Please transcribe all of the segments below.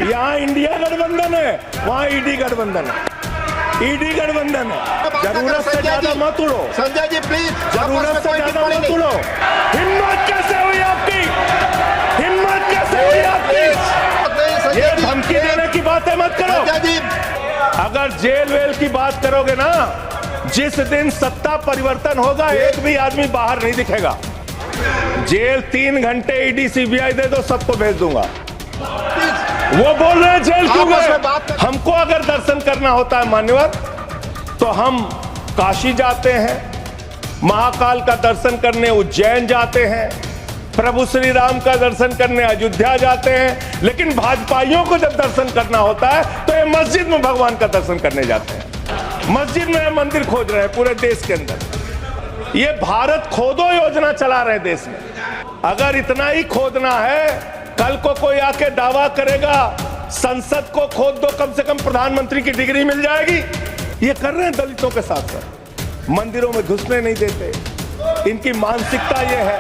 यहाँ इंडिया गठबंधन है, वहाँ ईडी गठबंधन है। ईडी गठबंधन है। जरूरत से ज्यादा मत उड़ो संजय जी, प्लीज। जरूरत से ज्यादा मत उड़ो। हिम्मत कैसे हुई आपकी? हिम्मत कैसे हुई आपकी? ये धमकी देने की बातें मत करो। संजय जी, अगर जेल वेल की बात करोगे ना, जिस दिन सत्ता परिवर्तन होगा एक भी आदमी बाहर नहीं दिखेगा। जेल 3 घंटे ईडी सीबीआई दे दो, सबको भेज दूंगा। वो बोल रहे हैं जेल क्यों गए? हमको अगर दर्शन करना होता है मान्यवर, तो हम काशी जाते हैं, महाकाल का दर्शन करने उज्जैन जाते हैं, प्रभु श्री राम का दर्शन करने अयोध्या जाते हैं। लेकिन भाजपाइयों को जब दर्शन करना होता है तो ये मस्जिद में भगवान का दर्शन करने जाते हैं। मस्जिद में मंदिर खोज रहे हैं पूरे देश के अंदर। ये भारत खोदो योजना चला रहे देश में। अगर इतना ही खोदना है, कल को कोई आके दावा करेगा संसद को खोद दो, कम से कम प्रधानमंत्री की डिग्री मिल जाएगी। ये कर रहे हैं दलितों के साथ साथ। मंदिरों में घुसने नहीं देते। इनकी मानसिकता ये है,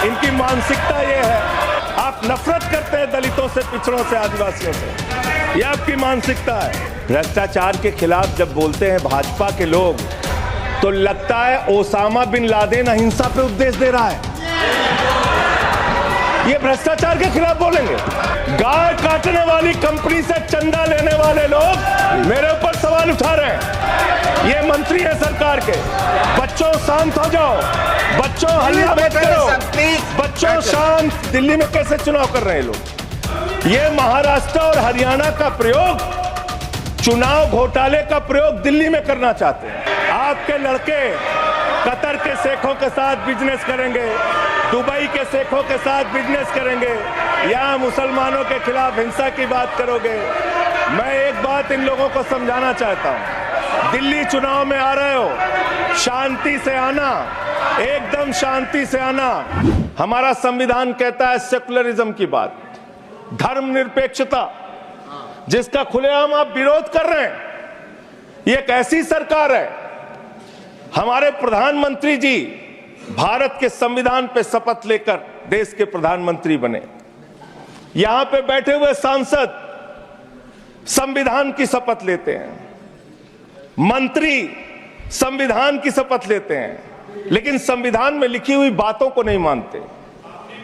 इनकी मानसिकता ये है। आप नफरत करते हैं दलितों से, पिछड़ों से, आदिवासियों से। ये आपकी मानसिकता है। भ्रष्टाचार के खिलाफ जब बोलते हैं भाजपा के लोग, तो लगता है ओसामा बिन लादेन अहिंसा पे उपदेश दे रहा है। ये भ्रष्टाचार के खिलाफ बोलेंगे। गाय काटने वाली कंपनी से चंदा लेने वाले लोग मेरे ऊपर सवाल उठा रहे हैं। ये मंत्री है सरकार के। बच्चों शांत हो जाओ, बच्चों हल्ला मत करो, बच्चों शांत। दिल्ली में कैसे चुनाव कर रहे हैं लोग? ये महाराष्ट्र और हरियाणा का प्रयोग, चुनाव घोटाले का प्रयोग दिल्ली में करना चाहते हैं। आपके लड़के कतर के शेखों के साथ बिजनेस करेंगे, दुबई के शेखों के साथ बिजनेस करेंगे, यहाँ मुसलमानों के खिलाफ हिंसा की बात करोगे। मैं एक बात इन लोगों को समझाना चाहता हूँ। दिल्ली चुनाव में आ रहे हो, शांति से आना, एकदम शांति से आना। हमारा संविधान कहता है सेकुलरिज्म की बात, धर्मनिरपेक्षता, जिसका खुलेआम आप विरोध कर रहे हैं। ये एक ऐसी सरकार है, हमारे प्रधानमंत्री जी भारत के संविधान पे शपथ लेकर देश के प्रधानमंत्री बने। यहां पे बैठे हुए सांसद संविधान की शपथ लेते हैं, मंत्री संविधान की शपथ लेते हैं, लेकिन संविधान में लिखी हुई बातों को नहीं मानते।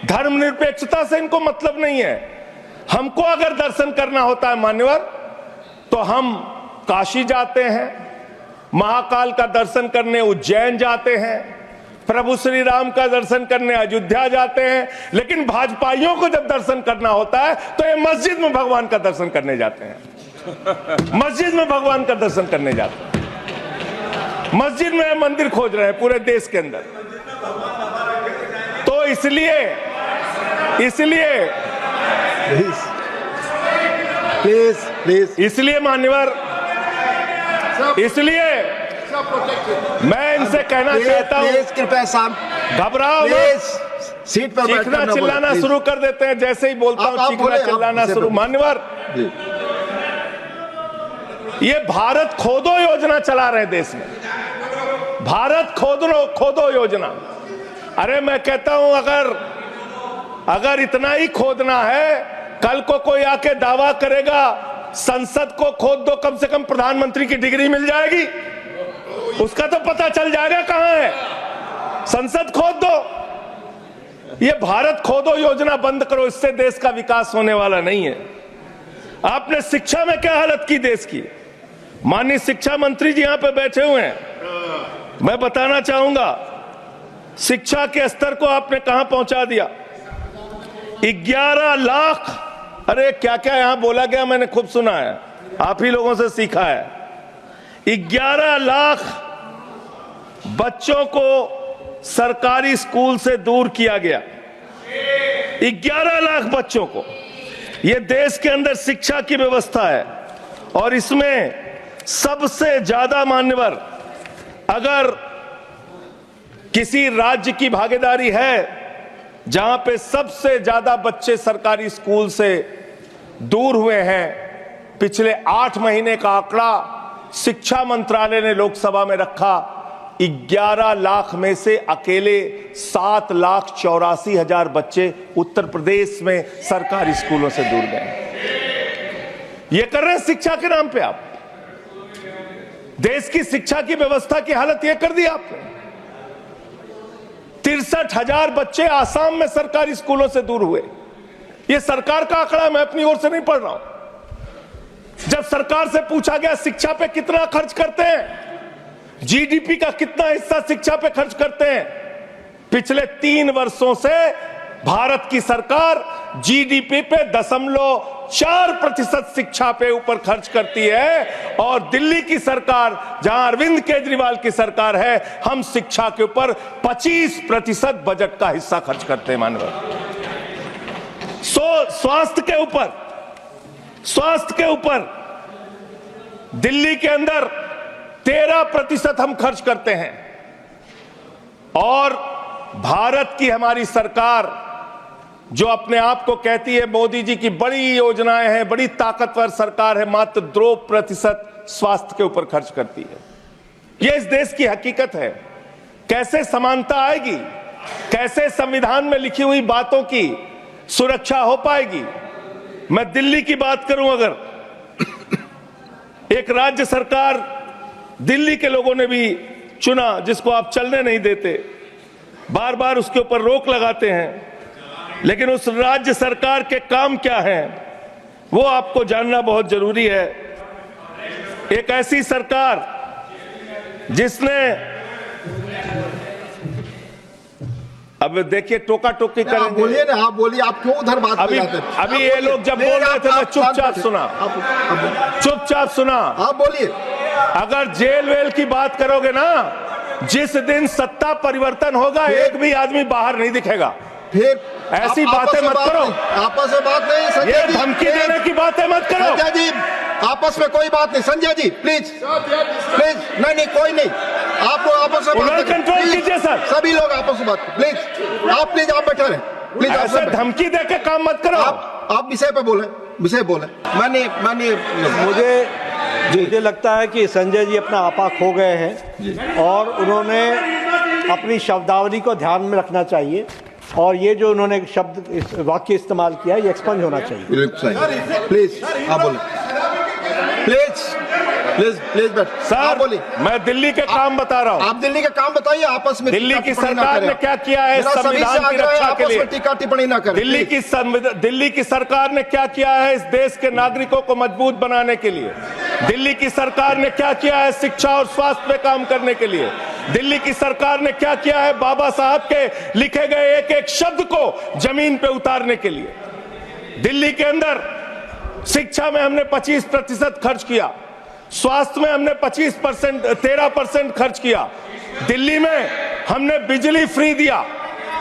धर्मनिरपेक्षता से इनको मतलब नहीं है। हमको अगर दर्शन करना होता है मान्यवर, तो हम काशी जाते हैं, महाकाल का दर्शन करने उज्जैन जाते हैं, प्रभु श्री राम का दर्शन करने अयोध्या जाते हैं। लेकिन भाजपाइयों को जब दर्शन करना होता है तो ये मस्जिद में भगवान का दर्शन करने जाते हैं। मस्जिद में भगवान का दर्शन करने जाते हैं। मस्जिद में मंदिर खोज रहे हैं पूरे देश के अंदर। तो इसलिए इसलिए मान्यवर, इसलिए मैं इनसे कहना चाहता हूं, कृपया घबराओ मत। सीट पर चीखना चिल्लाना शुरू कर देते हैं, जैसे ही बोलता हूं चीखना चिल्लाना शुरू। मान्यवर, ये भारत खोदो योजना चला रहे हैं देश में। भारत खोदो योजना। अरे मैं कहता हूं, अगर इतना ही खोदना है, कल को कोई आके दावा करेगा संसद को खोद दो, कम से कम प्रधानमंत्री की डिग्री मिल जाएगी। उसका तो पता चल जाएगा कहां है। संसद खोद दो। ये भारत खोदो योजना बंद करो, इससे देश का विकास होने वाला नहीं है। आपने शिक्षा में क्या हालत की देश की? माननीय शिक्षा मंत्री जी यहां पे बैठे हुए हैं। मैं बताना चाहूंगा, शिक्षा के स्तर को आपने कहां पहुंचा दिया। 11 लाख, अरे क्या क्या यहां बोला गया, मैंने खूब सुना है, आप ही लोगों से सीखा है। 11 लाख बच्चों को सरकारी स्कूल से दूर किया गया। 11 लाख बच्चों को। यह देश के अंदर शिक्षा की व्यवस्था है, और इसमें सबसे ज्यादा मान्यवर, अगर किसी राज्य की भागीदारी है जहां पे सबसे ज्यादा बच्चे सरकारी स्कूल से दूर हुए हैं, पिछले 8 महीने का आंकड़ा शिक्षा मंत्रालय ने लोकसभा में रखा। 11 लाख में से अकेले 7,84,000 बच्चे उत्तर प्रदेश में सरकारी स्कूलों से दूर गए। ये कर रहे हैं शिक्षा के नाम पे आप। देश की शिक्षा की व्यवस्था की हालत यह कर दी आपने। 63,000 बच्चे आसाम में सरकारी स्कूलों से दूर हुए। यह सरकार का आंकड़ा, मैं अपनी ओर से नहीं पढ़ रहा हूं। जब सरकार से पूछा गया शिक्षा पे कितना खर्च करते हैं, जीडीपी का कितना हिस्सा शिक्षा पे खर्च करते हैं, पिछले 3 वर्षों से भारत की सरकार जीडीपी पे 0.4% शिक्षा पे ऊपर खर्च करती है। और दिल्ली की सरकार, जहां अरविंद केजरीवाल की सरकार है, हम शिक्षा के ऊपर 25% बजट का हिस्सा खर्च करते हैं माननीय। स्वास्थ्य के ऊपर दिल्ली के अंदर 13% हम खर्च करते हैं। और भारत की हमारी सरकार जो अपने आप को कहती है मोदी जी की बड़ी योजनाएं हैं, बड़ी ताकतवर सरकार है, मात्र 2% स्वास्थ्य के ऊपर खर्च करती है। यह इस देश की हकीकत है। कैसे समानता आएगी? कैसे संविधान में लिखी हुई बातों की सुरक्षा हो पाएगी? मैं दिल्ली की बात करूं, अगर एक राज्य सरकार दिल्ली के लोगों ने भी चुना, जिसको आप चलने नहीं देते, बार बार उसके ऊपर रोक लगाते हैं, लेकिन उस राज्य सरकार के काम क्या हैं वो आपको जानना बहुत जरूरी है। एक ऐसी सरकार जिसने, अब देखिए टोका टोकी करेंगे। आप बोलिए ना, आप बोलिए, आप क्यों उधर बात अभी ये लोग जब बोल रहे थे मैं चुपचाप सुना। आप बोलिए। अगर जेल वेल की बात करोगे ना, जिस दिन सत्ता परिवर्तन होगा एक भी आदमी बाहर नहीं दिखेगा। फिर ऐसी बातें मत करो, आपस में बात नहीं। संजय ये जी, धमकी देने की बातें मत करो। संजय जी, आपस में कोई बात नहीं। संजय जी प्लीज नहीं, कोई नहीं। आप लोग आपस में बात कंट्रोल कीजिए सर। सभी लोग आपस में बात प्लीज। आप बैठे रहे प्लीज। ऐसे धमकी देके काम मत करो। आप विषय पे बोले। माननीय मुझे लगता है कि संजय जी अपना आपा खो गए हैं और उन्होंने अपनी शब्दावली को ध्यान में रखना चाहिए। और ये जो उन्होंने वाक्य इस्तेमाल किया, ये एक्सपंज होना चाहिए। प्लीज आप बोले। प्लीज बैठ। सर बोलिए। मैं दिल्ली के काम बता रहा हूँ। आप दिल्ली के काम बताइए। आपस में दिल्ली की सरकार ने क्या किया है संविधान की रक्षा के लिए? टीका टिप्पणी ना करें। दिल्ली की सरकार ने क्या किया है इस देश के नागरिकों को मजबूत बनाने के लिए? दिल्ली की सरकार ने क्या किया है शिक्षा और स्वास्थ्य पे काम करने के लिए? दिल्ली की सरकार ने क्या किया है बाबा साहब के लिखे गए एक एक शब्द को जमीन पे उतारने के लिए? दिल्ली के अंदर शिक्षा में हमने 25% खर्च किया, स्वास्थ्य में हमने 13% खर्च किया। दिल्ली में हमने बिजली फ्री दिया।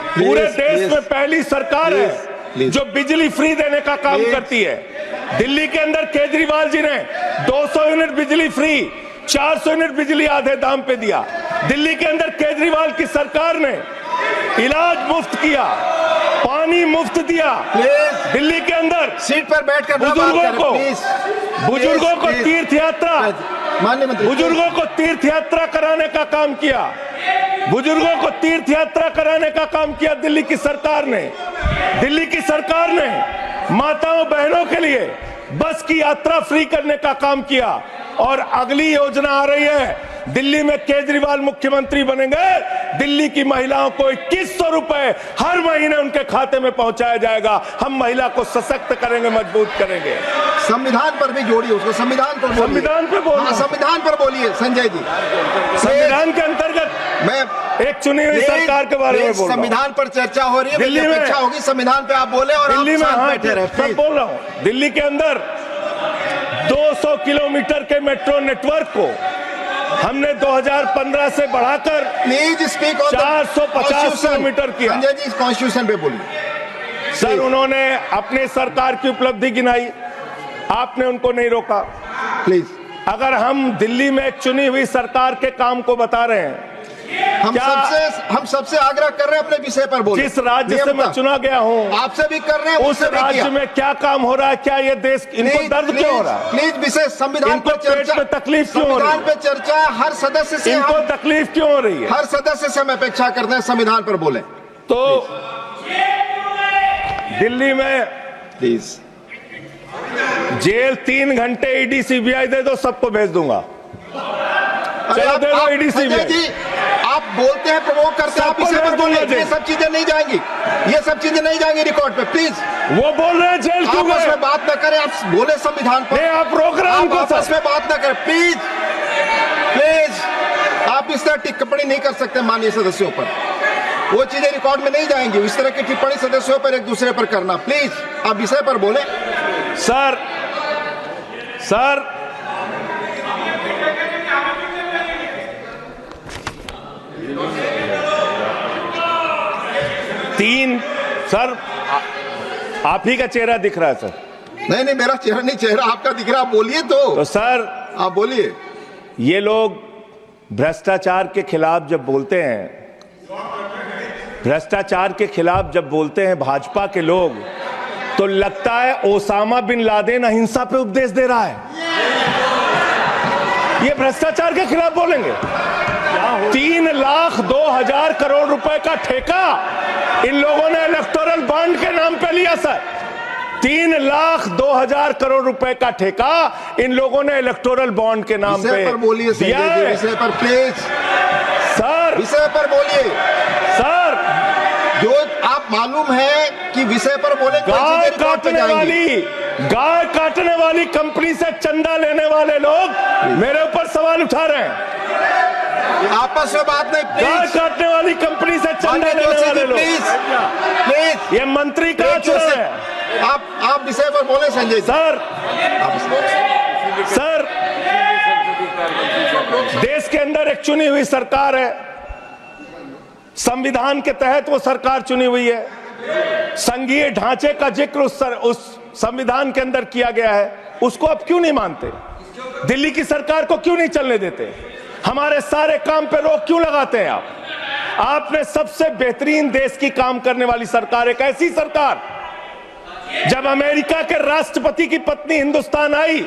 पूरे देश में पहली सरकार है जो बिजली फ्री देने का काम करती है। दिल्ली के अंदर केजरीवाल जी ने 200 यूनिट बिजली फ्री, 400 यूनिट बिजली आधे दाम पे दिया। दिल्ली के अंदर केजरीवाल की सरकार ने इलाज मुफ्त किया, पानी मुफ्त दिया। दिल्ली के अंदर सीट पर बैठकर बुजुर्गों को तीर्थ यात्रा कराने का काम किया। बुजुर्गों को तीर्थ यात्रा कराने का काम किया दिल्ली की सरकार ने। दिल्ली की सरकार ने माताओं बहनों के लिए बस की यात्रा फ्री करने का काम किया। और अगली योजना आ रही है, दिल्ली में केजरीवाल मुख्यमंत्री बनेंगे, दिल्ली की महिलाओं को 2100 रुपए हर महीने उनके खाते में पहुंचाया जाएगा। हम महिला को सशक्त करेंगे, मजबूत करेंगे। संविधान पर भी जोड़िए उसको। संविधान पर बोलिए। संविधान पर बोलिए संजय जी। संविधान के अंतर्गत मैं एक चुनी हुई सरकार के बारे में बोल रहा हूं। संविधान पर चर्चा हो रही है। दिल्ली में इच्छा होगी संविधान पे आप बोले और दिल्ली में बैठे रहे। मैं बोल रहा हूं, दिल्ली के अंदर 200 किलोमीटर के मेट्रो नेटवर्क को हमने 2015 से बढ़ाकर 450 किलोमीटर किया। संजय जी कॉन्स्टिट्यूशन पे बोलिए। सर उन्होंने अपनी सरकार की उपलब्धि गिनाई, आपने उनको नहीं रोका। प्लीज, अगर हम दिल्ली में एक चुनी हुई सरकार के काम को बता रहे हैं, हम सबसे आग्रह कर रहे हैं अपने विषय पर बोलिए। जिस राज्य से मैं चुना गया हूं आपसे भी कर रहे हैं, उस राज्य में क्या काम हो रहा है? क्या ये देश इनको दर्द क्यों हो रहा है? प्लीज विषय संविधान पर चर्चा, तकलीफ क्यों हो रही है? संविधान पे चर्चा हर सदस्य से इनको तकलीफ क्यों हो रही है? हर सदस्य से हम अपेक्षा करते हैं संविधान पर बोले। तो दिल्ली में प्लीज जेल 3 घंटे ईडी सीबीआई दे दो, सबको भेज दूंगा। अरे चलो आप, दे दो आप, ईडी संजय सीबीआई। जी, आप बोलते हैं, प्रवोक करते हैं, आप सबको इसे पर भेज बोले, दूंगा ये जेल। सब चीजें नहीं जाएंगी, ये सब चीजें नहीं जाएंगी रिकॉर्ड पे, प्लीज। वो बोल रहे हैं जेल क्यों आपस गए? में बात न करें, आप बोले संविधान पर, नहीं, आप रोक रहे हैं आप उनको आपस सर। में बात न करें, प्लीज प्लीज। आप इस तरह टिप्पणी नहीं कर सकते माननीय सदस्यों पर, वो चीजें रिकॉर्ड में नहीं जाएंगी। इस तरह की टिप्पणी सदस्यों पर एक दूसरे पर करना, प्लीज आप विषय पर बोले। सर 3 सर आप ही का चेहरा दिख रहा है सर। नहीं, मेरा चेहरा नहीं, चेहरा आपका दिख रहा, आप बोलिए तो सर आप बोलिए। ये लोग भ्रष्टाचार के खिलाफ जब बोलते हैं, भ्रष्टाचार के खिलाफ जब बोलते हैं भाजपा के लोग, तो लगता है ओसामा बिन लादेन अहिंसा पे उपदेश दे रहा है। ये भ्रष्टाचार के खिलाफ बोलेंगे। 3,02,000 करोड़ रुपए का ठेका इन लोगों ने इलेक्टोरल बॉन्ड के नाम पे लिया सर। 3,02,000 करोड़ रुपए का ठेका इन लोगों ने इलेक्टोरल बॉन्ड के नाम पे विषय पर बोलिए दिया संजय जी, है। विषय पर प्लीज सर विषय पर बोलिए सर जो आप मालूम है कि विषय पर बोले, कोई गाय चीजें रिकॉर्ड पे जाएंगी। गाय काटने वाली कंपनी से चंदा लेने वाले लोग मेरे ऊपर सवाल उठा रहे हैं। आपस में बात नहीं, गाय प्लीज। काटने वाली कंपनी से चंदा माननीय लेने जोशी वाले जी, लोग, प्लीज प्लीज ये मंत्री का आचरण है। आप विषय पर बोले संजय जी। सर आप- सर देश के अंदर एक चुनी हुई सरकार है, संविधान के तहत वो सरकार चुनी हुई है, संघीय ढांचे का जिक्र उस संविधान के अंदर किया गया है, उसको आप क्यों नहीं मानते? दिल्ली की सरकार को क्यों नहीं चलने देते? हमारे सारे काम पे रोक क्यों लगाते हैं आप? आपने सबसे बेहतरीन देश की काम करने वाली सरकार, एक ऐसी सरकार, जब अमेरिका के राष्ट्रपति की पत्नी हिंदुस्तान आई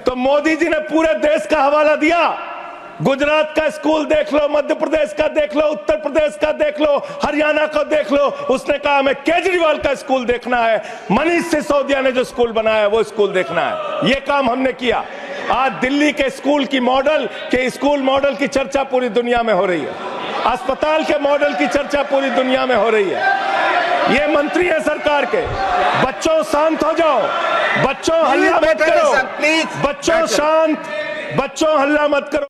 तो मोदी जी ने पूरे देश का हवाला दिया। गुजरात का स्कूल देख लो, मध्य प्रदेश का देख लो, उत्तर प्रदेश का देख लो, हरियाणा का देख लो। उसने कहा हमें केजरीवाल का स्कूल देखना है, मनीष सिसोदिया ने जो स्कूल बनाया है वो स्कूल देखना है। ये काम हमने किया। आज दिल्ली के स्कूल मॉडल की चर्चा पूरी दुनिया में हो रही है, अस्पताल के मॉडल की चर्चा पूरी दुनिया में हो रही है। ये मंत्री है सरकार के। बच्चों शांत हो जाओ, बच्चों हल्ला मत करो, प्लीज बच्चों शांत, बच्चों हल्ला मत करो।